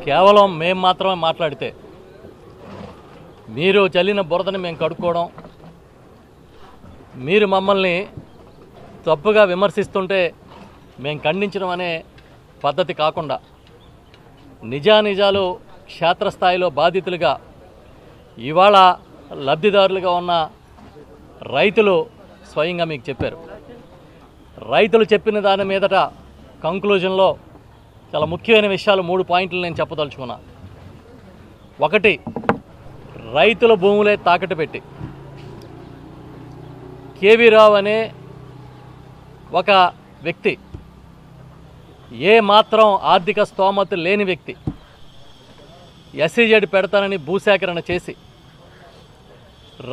కేవలం మేము మాత్రమే మాట్లాడితే మీరు చల్లిన బురదని మేము కడుక్కోవడం, మీరు మమ్మల్ని తప్పుగా విమర్శిస్తుంటే మేము ఖండించడం అనే పద్ధతి కాకుండా నిజానిజాలు క్షేత్రస్థాయిలో బాధితులుగా ఇవాళ లబ్ధిదారులుగా ఉన్న రైతులు స్వయంగా మీకు చెప్పారు. రైతులు చెప్పిన దాని మీదట కంక్లూజన్లో చాలా ముఖ్యమైన విషయాలు 3 పాయింట్లు నేను చెప్పదలుచుకున్నా. ఒకటి, రైతుల భూములే తాకట్టు పెట్టి కేవీ రావు అనే ఒక వ్యక్తి, ఏ మాత్రం ఆర్థిక స్తోమత లేని వ్యక్తి, ఎస్సీజెడ్ పెడతానని భూసేకరణ చేసి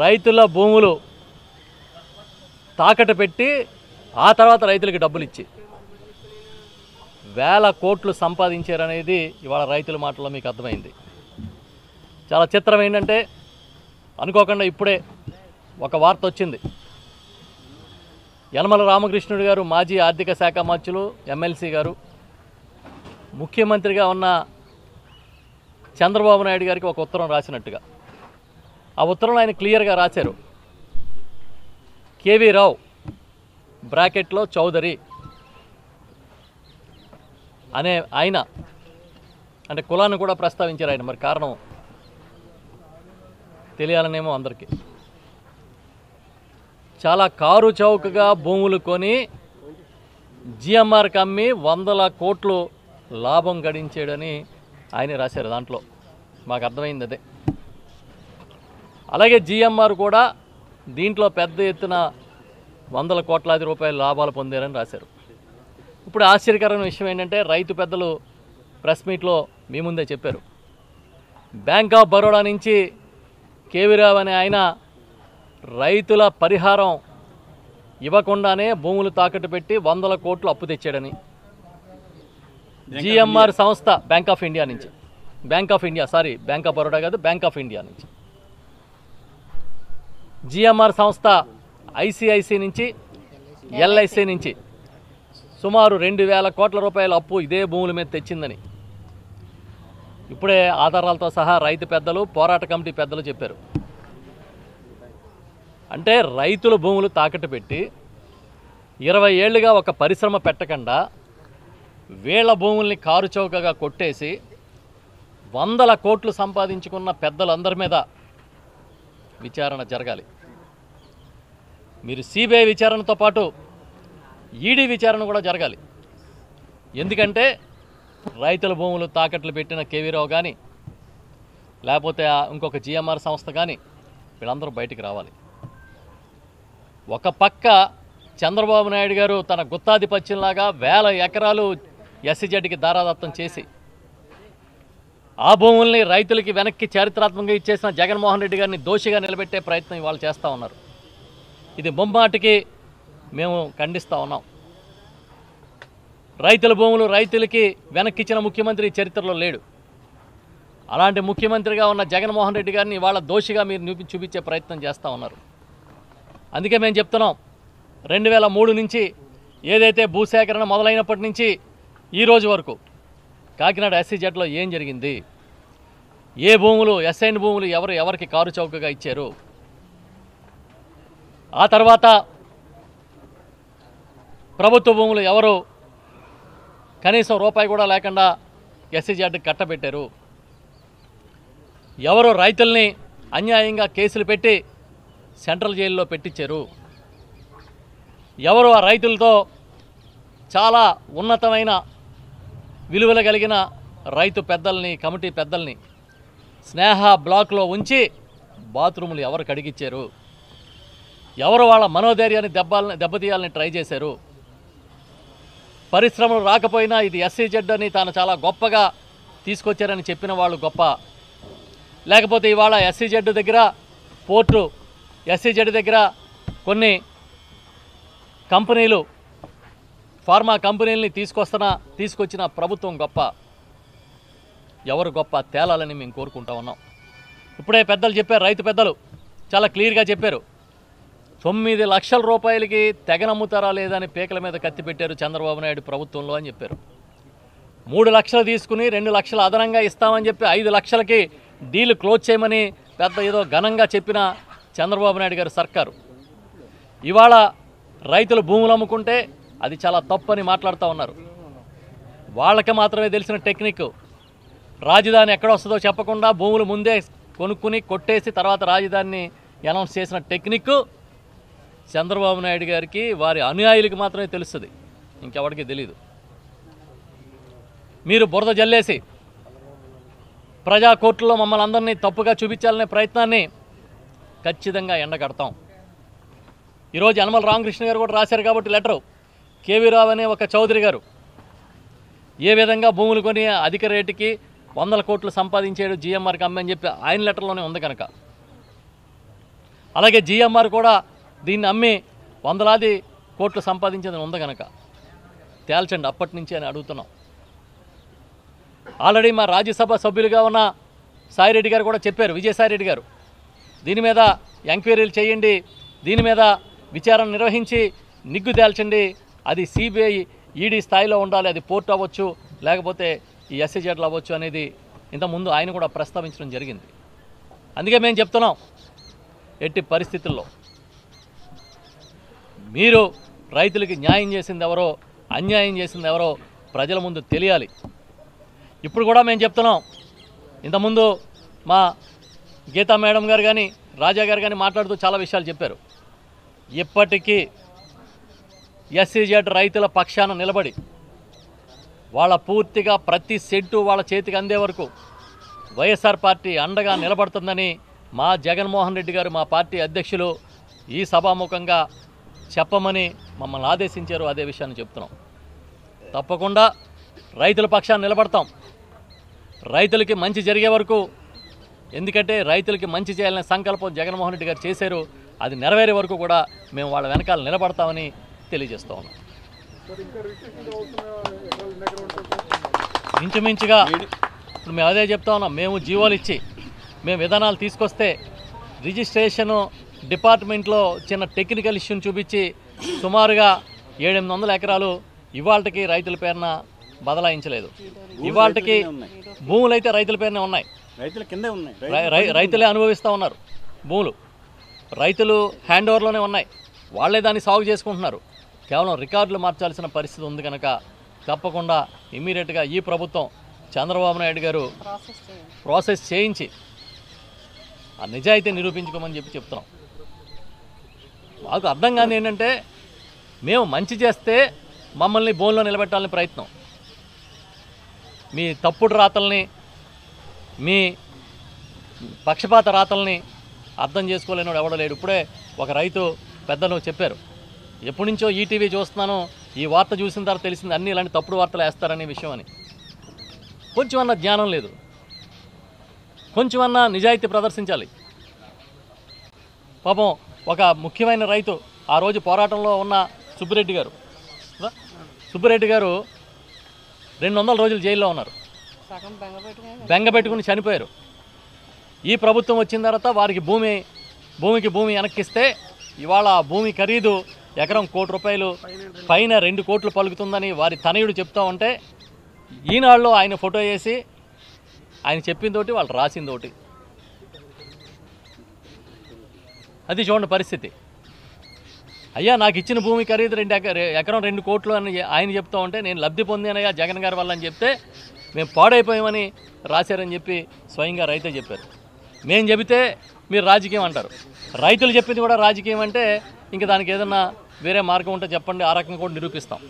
రైతుల భూములు తాకట్టు పెట్టి ఆ తర్వాత రైతులకి డబ్బులు ఇచ్చి వేల కోట్లు సంపాదించారనేది ఇవాళ రైతుల మాటల్లో మీకు అర్థమైంది. చాలా చిత్రం ఏంటంటే, అనుకోకుండా ఇప్పుడే ఒక వార్త వచ్చింది. యనమల రామకృష్ణుడు గారు, మాజీ ఆర్థిక శాఖ మంత్రులు, ఎమ్మెల్సీ గారు, ముఖ్యమంత్రిగా ఉన్న చంద్రబాబు నాయుడు గారికి ఒక ఉత్తరం రాసినట్టుగా. ఆ ఉత్తరంలో ఆయన క్లియర్గా రాశారు, కేవీ రావు బ్రాకెట్లో చౌదరి అనే ఆయన, అంటే కులాన్ని కూడా ప్రస్తావించారు ఆయన. మరి కారణం తెలియాలనేమో అందరికీ. చాలా కారు చౌకగా భూములు కొని జిఎంఆర్కి అమ్మి 100 కోట్లు లాభం గడించాడని ఆయన రాశారు. దాంట్లో మాకు అర్థమైంది అదే. అలాగే జిఎంఆర్ కూడా దీంట్లో పెద్ద ఎత్తున 100 కోట్లాది రూపాయల లాభాలు పొందారని రాశారు. ఇప్పుడు ఆశ్చర్యకరమైన విషయం ఏంటంటే, రైతు పెద్దలు ప్రెస్ మీట్లో మీ ముందే చెప్పారు, బ్యాంక్ ఆఫ్ బరోడా నుంచి కేవీ రావు అనే ఆయన రైతుల పరిహారం ఇవ్వకుండానే భూములు తాకట్టు పెట్టి 100 కోట్లు అప్పు తెచ్చాడని. జిఎంఆర్ సంస్థ బ్యాంక్ ఆఫ్ ఇండియా నుంచి, బ్యాంక్ ఆఫ్ బరోడా కాదు, బ్యాంక్ ఆఫ్ ఇండియా నుంచి, జిఎంఆర్ సంస్థ ఐసిఐసి నుంచి, ఎల్ఐసి నుంచి సుమారు 2000 కోట్ల రూపాయల అప్పు ఇదే భూముల మీద తెచ్చిందని ఇప్పుడే ఆధారాలతో సహా రైతు పెద్దలు, పోరాట కమిటీ పెద్దలు చెప్పారు. అంటే రైతుల భూములు తాకట్టు పెట్టి 20 ఏళ్లుగా ఒక పరిశ్రమ పెట్టకుండా వీళ్ళ భూముల్ని కారు చౌకగా కొట్టేసి 100 కోట్లు సంపాదించుకున్న పెద్దలందరి మీద విచారణ జరగాలి. మీరు సిబిఐ విచారణతో పాటు ఈడీ విచారణ కూడా జరగాలి. ఎందుకంటే రైతుల భూములు తాకట్లు పెట్టిన కేవీ రావు కానీ, లేకపోతే ఇంకొక జిఎంఆర్ సంస్థ కానీ, వీళ్ళందరూ బయటికి రావాలి. ఒక పక్క చంద్రబాబు నాయుడు గారు తన గుత్తాధిపత్యంలాగా 1000 ఎకరాలు ఎస్సీజెడ్కి దారాదత్తం చేసి ఆ భూముల్ని రైతులకి వెనక్కి చారిత్రాత్మకంగా ఇచ్చేసిన జగన్మోహన్ రెడ్డి గారిని దోషిగా నిలబెట్టే ప్రయత్నం ఇవాళ చేస్తూ ఉన్నారు. ఇది ముమ్మాటికి మేము ఖండిస్తూ ఉన్నాం. రైతుల భూములు రైతులకి వెనక్కిచ్చిన ముఖ్యమంత్రి చరిత్రలో లేడు. అలాంటి ముఖ్యమంత్రిగా ఉన్న జగన్మోహన్ రెడ్డి గారిని ఇవాళ దోషిగా మీరు చూపించే ప్రయత్నం చేస్తూ ఉన్నారు. అందుకే మేము చెప్తున్నాం, 2003 నుంచి ఏదైతే భూసేకరణ మొదలైనప్పటి నుంచి ఈ రోజు వరకు కాకినాడ ఎస్సీజెడ్లో ఏం జరిగింది, ఏ భూములు ఎస్ఐన్ భూములు ఎవరికి కారు చౌకగా ఇచ్చారు, ఆ తర్వాత ప్రభుత్వ భూములు ఎవరు కనీసం రూపాయి కూడా లేకుండా ఎస్సీజెడ్కి కట్టబెట్టారు, ఎవరు రైతుల్ని అన్యాయంగా కేసులు పెట్టి సెంట్రల్ జైల్లో పెట్టించారు, ఎవరు ఆ రైతులతో చాలా ఉన్నతమైన విలువలు కలిగిన రైతు పెద్దల్ని, కమిటీ పెద్దల్ని స్నేహ బ్లాక్లో ఉంచి బాత్రూములు ఎవరు కడిగిచ్చారు, ఎవరు వాళ్ళ మనోధైర్యాన్ని దెబ్బతీయాలని ట్రై చేశారు. పరిశ్రమలు రాకపోయినా ఇది ఎస్సీజెడ్ అని తాను చాలా గొప్పగా తీసుకొచ్చారని చెప్పిన వాళ్ళు గొప్ప, లేకపోతే ఇవాళ ఎస్సీజెడ్ దగ్గర పోర్టు, ఎస్సీజెడ్ దగ్గర కొన్ని కంపెనీలు, ఫార్మా కంపెనీలని తీసుకొచ్చిన ప్రభుత్వం గొప్ప, ఎవరు గొప్ప తేలాలని మేము కోరుకుంటా ఉన్నాం. ఇప్పుడే పెద్దలు చెప్పారు, రైతు పెద్దలు చాలా క్లియర్గా చెప్పారు, 9 లక్షల రూపాయలకి తెగనమ్ముతారా లేదని పీకల మీద కత్తి పెట్టారు చంద్రబాబు నాయుడు ప్రభుత్వంలో అని చెప్పారు. 3 లక్షలు తీసుకుని 2 లక్షలు అదనంగా ఇస్తామని చెప్పి 5 లక్షలకి డీల్ క్లోజ్ చేయమని పెద్ద ఏదో ఘనంగా చెప్పిన చంద్రబాబు నాయుడు గారి సర్కారు ఇవాళ రైతులు భూములు అమ్ముకుంటే అది చాలా తప్పని మాట్లాడుతూ ఉన్నారు. వాళ్ళకి మాత్రమే తెలిసిన టెక్నిక్ రాజధాని ఎక్కడ వస్తుందో చెప్పకుండా భూములు ముందే కొనుక్కుని కొట్టేసి తర్వాత రాజధానిని అనౌన్స్ చేసిన టెక్నిక్ చంద్రబాబు నాయుడు గారికి వారి అనుయాయులకి మాత్రమే తెలుస్తుంది, ఇంకెవరికి తెలియదు. మీరు బురద జల్లేసి ప్రజా కోర్టులో మమ్మల్ని అందరినీ తప్పుగా చూపించాలనే ప్రయత్నాన్ని ఖచ్చితంగా ఎండగడతాం. ఈరోజు యనమల రామకృష్ణ గారు కూడా రాశారు కాబట్టి లెటరు, కేవీ రావు అనే ఒక చౌదరి గారు ఏ విధంగా భూములు కొని అధిక రేటుకి 100 కోట్లు సంపాదించాడు జిఎంఆర్కి అమ్మని చెప్పి ఆయన లెటర్లోనే ఉంది కనుక, అలాగే జిఎంఆర్ కూడా దీన్ని అమ్మి వందలాది కోట్లు సంపాదించేదని ఉంది కనుక తేల్చండి అప్పటి నుంచి అని అడుగుతున్నాం. ఆల్రెడీ మా రాజ్యసభ సభ్యులుగా ఉన్న సాయిరెడ్డి గారు కూడా చెప్పారు, విజయసాయిరెడ్డి గారు, దీని మీద ఎంక్వైరీలు చేయండి, దీని మీద విచారణ నిర్వహించి నిగ్గు తేల్చండి, అది సిబిఐ ఈడీ స్థాయిలో ఉండాలి, అది పోర్ట్ అవ్వచ్చు లేకపోతే ఈ ఎస్సీజెడ్లు అవ్వచ్చు అనేది ఇంతకుముందు ఆయన కూడా ప్రస్తావించడం జరిగింది. అందుకే మేము చెప్తున్నాం, ఎట్టి పరిస్థితుల్లో మీరు రైతులకి న్యాయం చేసింది ఎవరో అన్యాయం చేసింది ఎవరో ప్రజల ముందు తెలియాలి. ఇప్పుడు కూడా మేము చెప్తున్నాం, ఇంతకుముందు మా గీతా మేడం గారు కానీ రాజా గారు కానీ మాట్లాడుతూ చాలా విషయాలు చెప్పారు. ఇప్పటికీ ఎస్సీజెడ్ రైతుల పక్షాన నిలబడి వాళ్ళ పూర్తిగా ప్రతి సెంటు వాళ్ళ చేతికి అందే వరకు వైఎస్ఆర్ పార్టీ అండగా నిలబడుతుందని మా జగన్మోహన్ రెడ్డి గారు, మా పార్టీ అధ్యక్షులు ఈ సభాముఖంగా చెప్పమని మమ్మల్ని ఆదేశించారు. అదే విషయాన్ని చెప్తున్నాం. తప్పకుండా రైతుల పక్షాన నిలబడతాం. రైతులకి మంచి జరిగే వరకు, ఎందుకంటే రైతులకి మంచి చేయాలనే సంకల్పం జగన్మోహన్ రెడ్డి గారు చేశారు, అది నెరవేరే వరకు కూడా మేము వాళ్ళ వెనకాల నిలబడతామని తెలియజేస్తూ ఉన్నాం. ఇంచుమించుగా ఇప్పుడు మేము అదే చెప్తా ఉన్నాం, మేము జీవోలు ఇచ్చి మేము విధానాలు తీసుకొస్తే రిజిస్ట్రేషను డిపార్ట్మెంట్లో చిన్న టెక్నికల్ ఇష్యూని చూపించి సుమారుగా 700-800 ఎకరాలు ఇవాళకి రైతుల పేరున బదలాయించలేదు. ఇవాళకి భూములు అయితే రైతుల పేరునే ఉన్నాయి, రైతులే అనుభవిస్తూ ఉన్నారు. భూములు రైతులు హ్యాండ్ ఓవర్లోనే ఉన్నాయి, వాళ్ళే దాన్ని సాగు చేసుకుంటున్నారు. కేవలం రికార్డులు మార్చాల్సిన పరిస్థితి ఉంది కనుక తప్పకుండా ఇమ్మీడియట్గా ఈ ప్రభుత్వం చంద్రబాబు నాయుడు గారు ప్రాసెస్ చేయించి ఆ నిజాయితీ నిరూపించుకోమని చెప్తున్నాం. మాకు అర్థం కాని ఏంటంటే, మేము మంచి చేస్తే మమ్మల్ని బోన్లో నిలబెట్టాలని ప్రయత్నం, మీ తప్పుడు రాతల్ని, మీ పక్షపాత రాతల్ని అర్థం చేసుకోలేనివాడు ఎవడో లేడు. ఇప్పుడే ఒక రైతు పెద్దలు చెప్పారు, ఎప్పటి నుంచో ఈటీవీ చూస్తున్నాను, ఈ వార్త చూసిన తర్వాత తెలిసింది అన్నీ ఇలాంటి తప్పుడు వార్తలు వేస్తారనే విషయం అని. కొంచెం అన్న జ్ఞానం లేదు, కొంచెం అన్న నిజాయితీ ప్రదర్శించాలి. పాపం ఒక ముఖ్యమైన రైతు ఆ రోజు పోరాటంలో ఉన్న సుబ్బిరెడ్డి గారు 200 రోజులు జైల్లో ఉన్నారు, బెంగ పెట్టుకుని చనిపోయారు. ఈ ప్రభుత్వం వచ్చిన తర్వాత వారికి భూమికి భూమి వెనక్కిస్తే ఇవాళ ఆ భూమి ఖరీదు ఎకరం ₹1 కోటి పైన 2 కోట్లు పలుకుతుందని వారి తనయుడు చెప్తా ఉంటే ఈనాడులో ఆయన ఫోటో వేసి ఆయన చెప్పిందోటి వాళ్ళు రాసిందోటి. అది చూడండి పరిస్థితి. అయ్యా నాకు ఇచ్చిన భూమి ఖరీదు ఎకరం 2 కోట్లు అని ఆయన చెప్తా ఉంటే నేను లబ్ధి పొందానయ్యా జగన్ గారి వల్ల అని చెప్తే మేము పాడైపోయామని రాశారని చెప్పి స్వయంగా రైతే చెప్పారు. మేము చెబితే మీరు రాజకీయం అంటారు, రైతులు చెప్పింది కూడా రాజకీయం అంటే ఇంకా దానికి ఏదన్నా వేరే మార్గం ఉంటే చెప్పండి, ఆ రకంగా కూడా నిరూపిస్తాం.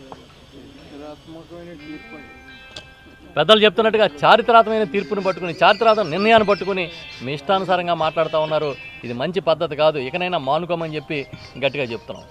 పెద్దలు చెప్తున్నట్టుగా చారిత్రాత్మకమైన తీర్పుని పట్టుకుని, చారిత్రాత్మక నిర్ణయాన్ని పట్టుకుని మీ ఇష్టానుసారంగా మాట్లాడుతూ ఉన్నారు. ఇది మంచి పద్ధతి కాదు, ఇకనైనా మానుకోమని చెప్పి గట్టిగా చెప్తున్నాం.